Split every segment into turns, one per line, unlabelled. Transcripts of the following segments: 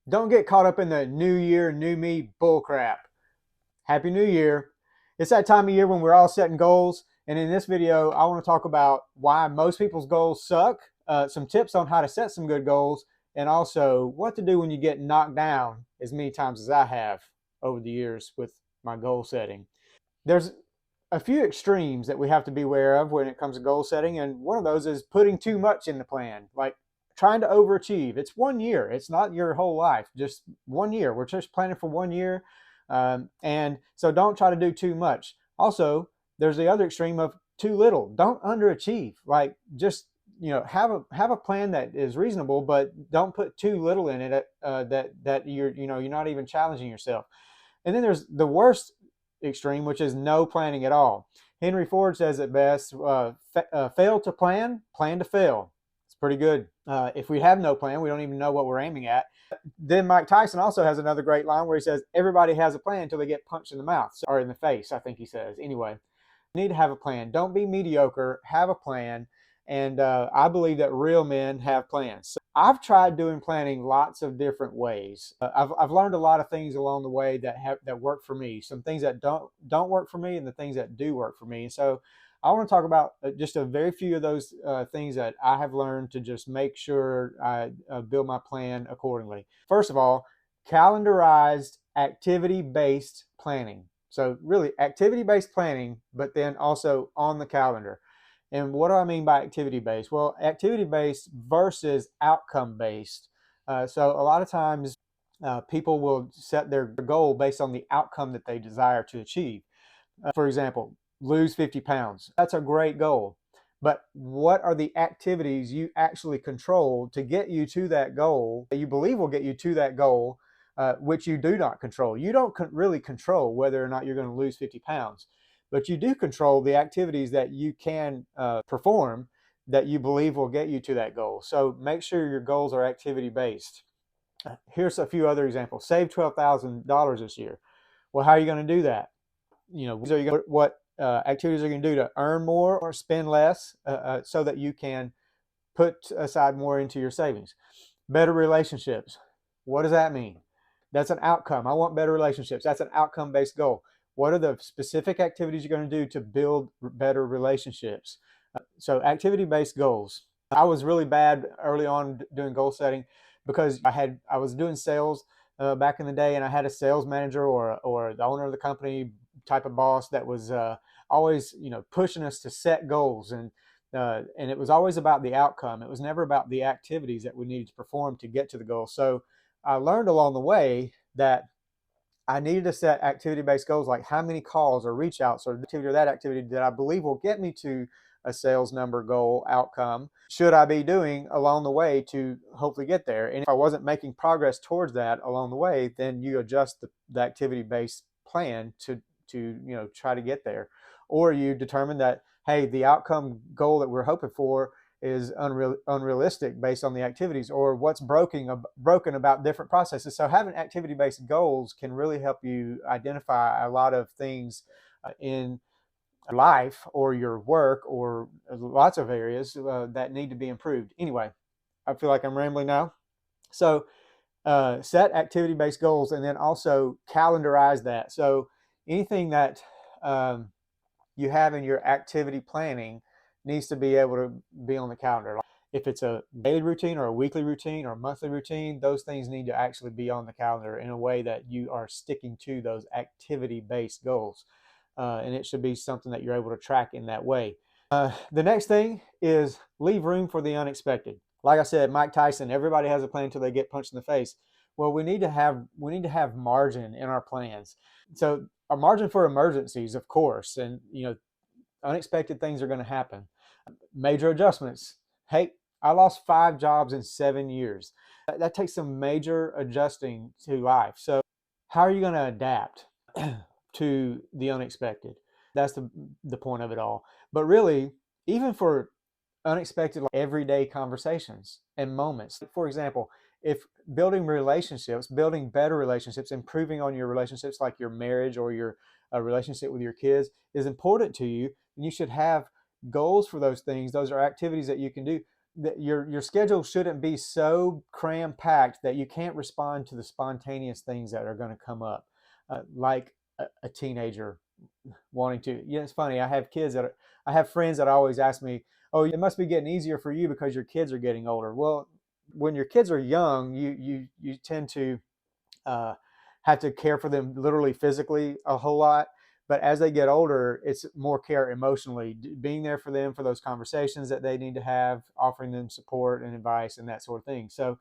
Don't get caught up in the new year, new me bullcrap. Happy New Year. It's that time of year when we're all setting goals. And in this video, I want to talk about why most people's goals suck, some tips on how to set some good goals, and also what to do when you get knocked down as many times as I have over the years with my goal setting. There's a few extremes that we have to be aware of when it comes to goal setting, and one of those is putting too much in the plan, like trying to overachieve. It's 1 year, it's not your whole life, just 1 year. We're just planning for 1 year, and so don't try to do too much. Also, there's the other extreme of too little. Don't underachieve. Like, just have a plan that is reasonable, but don't put too little in it, that you're not even challenging yourself. And then there's the worst extreme, which is no planning at all. Henry Ford says it best: fail to plan, plan to fail. It's pretty good. If we have no plan, we don't even know what we're aiming at. Then Mike Tyson also has another great line where he says, everybody has a plan until they get punched in the mouth, or in the face, I think he says. Anyway, you need to have a plan. Don't be mediocre. Have a plan. And I believe that real men have plans. So I've tried doing planning lots of different ways. I've learned a lot of things along the way that work for me. Some things that don't work for me, and the things that do work for me. And so I want to talk about just a very few of those things that I have learned to just make sure I build my plan accordingly. First of all, calendarized activity-based planning. So really activity-based planning, but then also on the calendar. And what do I mean by activity-based? Well, activity-based versus outcome-based. So a lot of times people will set their goal based on the outcome that they desire to achieve. For example, lose 50 pounds. That's a great goal. But what are the activities you actually control to get you to that goal, that you believe will get you to that goal, which you do not control? You don't really control whether or not you're going to lose 50 pounds, but you do control the activities that you can perform that you believe will get you to that goal. So make sure your goals are activity based. Here's a few other examples. Save $12,000 this year. Well, how are you going to do that? What activities are you going to do to earn more or spend less, so that you can put aside more into your savings? Better relationships. What does that mean? That's an outcome. I want better relationships. That's an outcome-based goal. What are the specific activities you're going to do to build better relationships? So activity-based goals. I was really bad early on doing goal setting because I was doing sales back in the day, and I had a sales manager or the owner of the company type of boss that was always pushing us to set goals, and it was always about the outcome. It was never about the activities that we needed to perform to get to the goal. So I learned along the way that I needed to set activity-based goals, like how many calls or reach outs or activity or that activity that I believe will get me to a sales number goal outcome should I be doing along the way to hopefully get there. And if I wasn't making progress towards that along the way, then you adjust the activity-based plan to try to get there. Or you determine that, hey, the outcome goal that we're hoping for is unrealistic based on the activities, or what's broken about different processes. So having activity-based goals can really help you identify a lot of things in life or your work or lots of areas that need to be improved. Anyway, I feel like I'm rambling now. So set activity-based goals, and then also calendarize that. So anything that you have in your activity planning needs to be able to be on the calendar. If it's a daily routine or a weekly routine or a monthly routine, those things need to actually be on the calendar in a way that you are sticking to those activity-based goals. And it should be something that you're able to track in that way. The next thing is leave room for the unexpected. Like I said, Mike Tyson, everybody has a plan until they get punched in the face. Well, we need to have margin in our plans. So a margin for emergencies, of course, and unexpected things are going to happen. Major adjustments. Hey, I lost 5 jobs in 7 years. That takes some major adjusting to life. So how are you going to adapt to the unexpected? That's the point of it all. But really, even for unexpected, like everyday conversations and moments. For example, if building better relationships, improving on your relationships, like your marriage or your relationship with your kids, is important to you, then you should have goals for those things. Those are activities that you can do. your schedule shouldn't be so cram packed that you can't respond to the spontaneous things that are going to come up, like a teenager wanting to. It's funny. I have friends that always ask me, "Oh, it must be getting easier for you because your kids are getting older." Well, when your kids are young, you tend to uh, have to care for them literally physically a whole lot. But as they get older, it's more care emotionally, being there for them for those conversations that they need to have, offering them support and advice and that sort of thing. So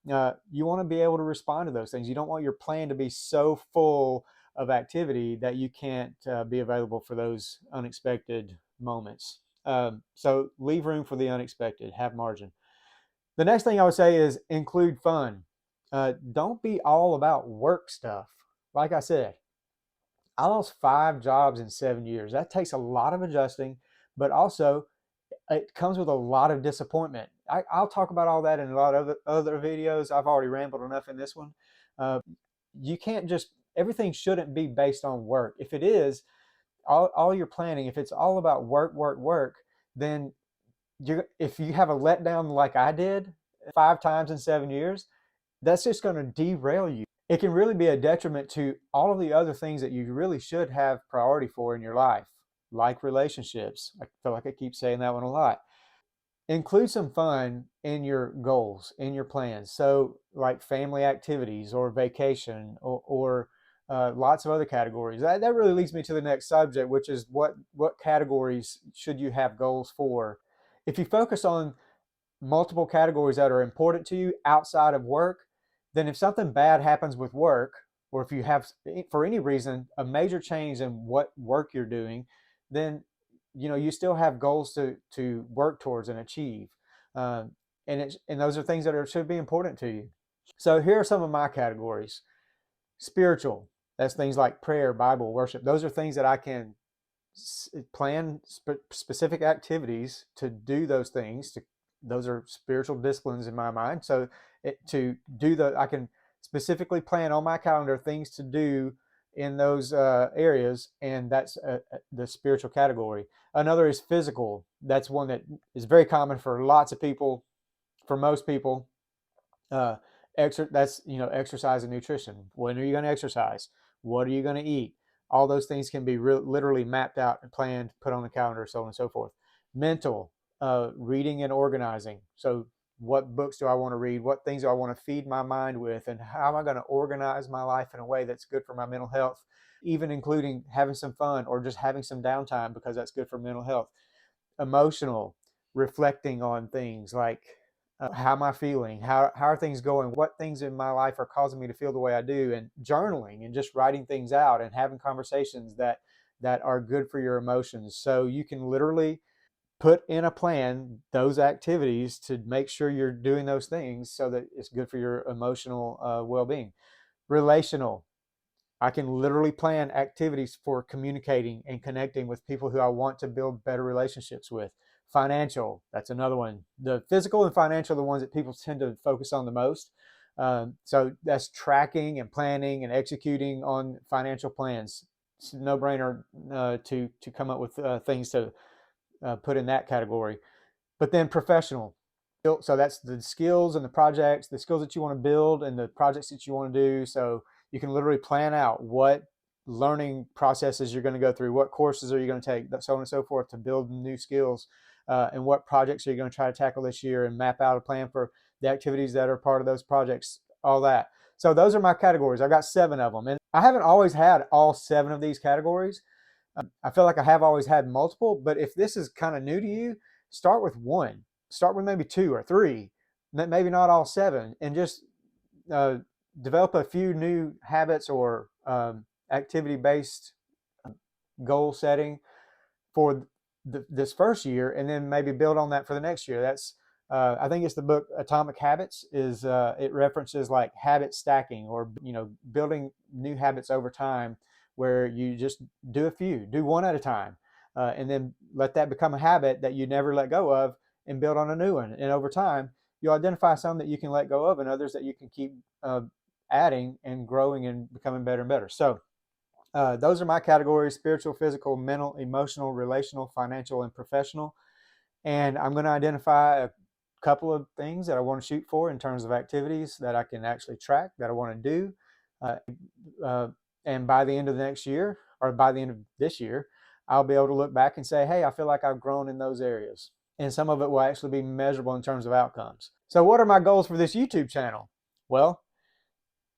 you want to be able to respond to those things. You don't want your plan to be so full of activity that you can't be available for those unexpected moments. So leave room for the unexpected, have margin. The next thing I would say is include fun. Don't be all about work stuff. Like I said, I lost 5 jobs in 7 years. That takes a lot of adjusting, but also it comes with a lot of disappointment. I'll talk about all that in a lot of other videos. I've already rambled enough in this one. Uh, you can't just, everything shouldn't be based on work. If it is, all your planning, if it's all about work, work, work, then if you have a letdown like I did 5 times in 7 years, that's just going to derail you. It can really be a detriment to all of the other things that you really should have priority for in your life, like relationships. I feel like I keep saying that one a lot. Include some fun in your goals, in your plans. So, like family activities or vacation or lots of other categories. That really leads me to the next subject, which is what categories should you have goals for? If you focus on multiple categories that are important to you outside of work, then if something bad happens with work, or if you have, for any reason, a major change in what work you're doing, then you still have goals to work towards and achieve, and those are things that should be important to you. So here are some of my categories. Spiritual, that's things like prayer, Bible, worship. Those are things that I can plan specific activities to do those things. Those are spiritual disciplines in my mind. So I can specifically plan on my calendar things to do in those areas, and that's the spiritual category. Another is physical. That's one that is very common for lots of people, for most people. uh, that's exercise and nutrition. When are you going to exercise? What are you going to eat? All those things can be literally mapped out and planned, put on the calendar, so on and so forth. Mental, reading and organizing. So what books do I want to read? What things do I want to feed my mind with? And how am I going to organize my life in a way that's good for my mental health? Even including having some fun or just having some downtime, because that's good for mental health. Emotional, reflecting on things like how am I feeling? How are things going? What things in my life are causing me to feel the way I do? And journaling and just writing things out and having conversations that are good for your emotions. So you can literally put in a plan those activities to make sure you're doing those things so that it's good for your emotional well-being. Relational, I can literally plan activities for communicating and connecting with people who I want to build better relationships with. Financial, that's another one. The physical and financial are the ones that people tend to focus on the most. So that's tracking and planning and executing on financial plans. It's a no-brainer to come up with things to put in that category. But then professional. So that's the skills and the projects, the skills that you want to build and the projects that you want to do. So you can literally plan out what learning processes you're going to go through, what courses are you going to take, so on and so forth, to build new skills, and what projects are you going to try to tackle this year, and map out a plan for the activities that are part of those projects, all that. So those are my categories. I've got 7 of them, and I haven't always had all 7 of these categories. I feel like I have always had multiple, but if this is kind of new to you, start with 1. Start with maybe 2 or 3, maybe not all 7, and just uh, develop a few new habits or activity-based goal setting for this first year, and then maybe build on that for the next year. That's I think it's the book Atomic Habits. It references like habit stacking, or building new habits over time, where you just do one at a time, and then let that become a habit that you never let go of, and build on a new one. And over time, you identify some that you can let go of, and others that you can keep adding and growing and becoming better and better. So those are my categories: spiritual, physical, mental, emotional, relational, financial, and professional. And I'm going to identify couple of things that I want to shoot for in terms of activities that I can actually track, that I want to do. Uh, and by the end of the next year, or by the end of this year, I'll be able to look back and say, hey, I feel like I've grown in those areas. And some of it will actually be measurable in terms of outcomes. So what are my goals for this YouTube channel? Well,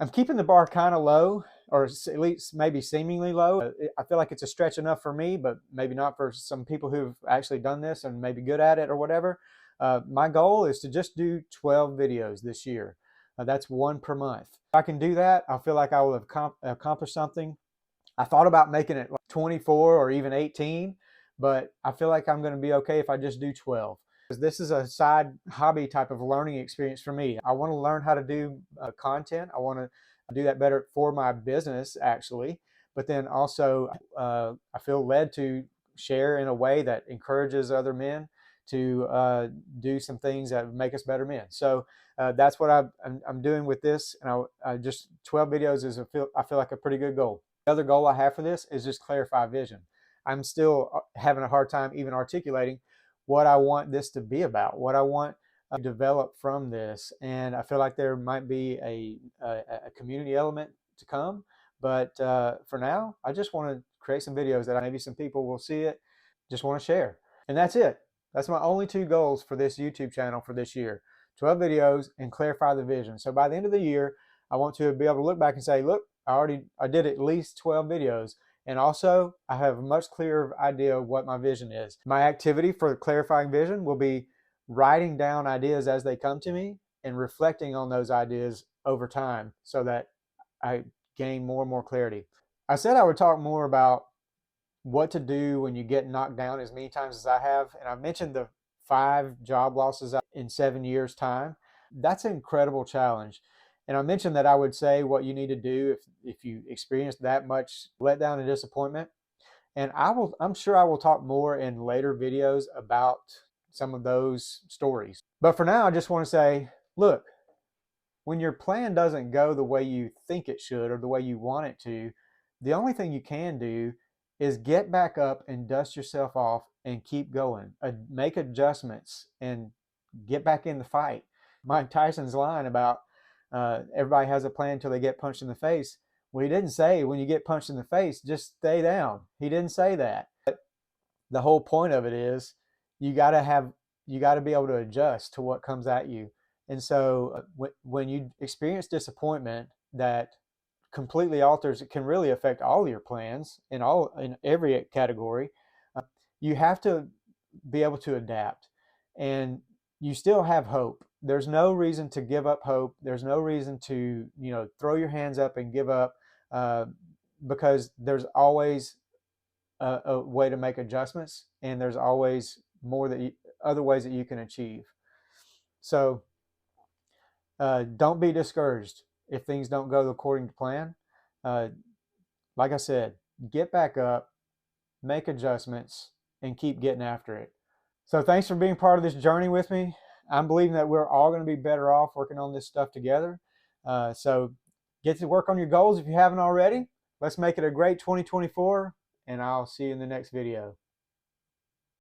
I'm keeping the bar kind of low, or at least maybe seemingly low. I feel like it's a stretch enough for me, but maybe not for some people who've actually done this and maybe good at it or whatever. My goal is to just do 12 videos this year. That's one per month. If I can do that, I feel like I will have accomplished something. I thought about making it like 24 or even 18, but I feel like I'm going to be okay if I just do 12. This is a side hobby type of learning experience for me. I want to learn how to do content. I want to do that better for my business, actually. But then also, I feel led to share in a way that encourages other men to do some things that make us better men. So that's what I'm doing with this. And I just 12 videos is I feel like a pretty good goal. The other goal I have for this is just clarify vision. I'm still having a hard time even articulating what I want this to be about, what I want to develop from this. And I feel like there might be a community element to come. But for now, I just want to create some videos that maybe some people will see it, just want to share. And that's it. That's my only two goals for this YouTube channel for this year. 12 videos and clarify the vision. So by the end of the year, I want to be able to look back and say, look, I did at least 12 videos. And also, I have a much clearer idea of what my vision is. My activity for clarifying vision will be writing down ideas as they come to me and reflecting on those ideas over time so that I gain more and more clarity. I said I would talk more about what to do when you get knocked down as many times as I have. And I mentioned the 5 job losses in 7 years' time. That's an incredible challenge. And I mentioned that I would say what you need to do if you experience that much letdown and disappointment. And I'm sure I will talk more in later videos about some of those stories. But for now, I just want to say, look, when your plan doesn't go the way you think it should or the way you want it to, the only thing you can do is get back up and dust yourself off and keep going. Make adjustments and get back in the fight. Mike Tyson's line about everybody has a plan until they get punched in the face. Well, he didn't say when you get punched in the face, just stay down. He didn't say that. But the whole point of it is you got to be able to adjust to what comes at you. And so when you experience disappointment that completely alters, it can really affect all your plans in every category. You have to be able to adapt, and you still have hope. There's no reason to give up hope. There's no reason to throw your hands up and give up, because there's always a way to make adjustments, and there's always other ways that you can achieve. So don't be discouraged if things don't go according to plan. Like I said, get back up, make adjustments, and keep getting after it. So thanks for being part of this journey with me. I'm believing that we're all going to be better off working on this stuff together. So get to work on your goals if you haven't already. Let's make it a great 2024, and I'll see you in the next video.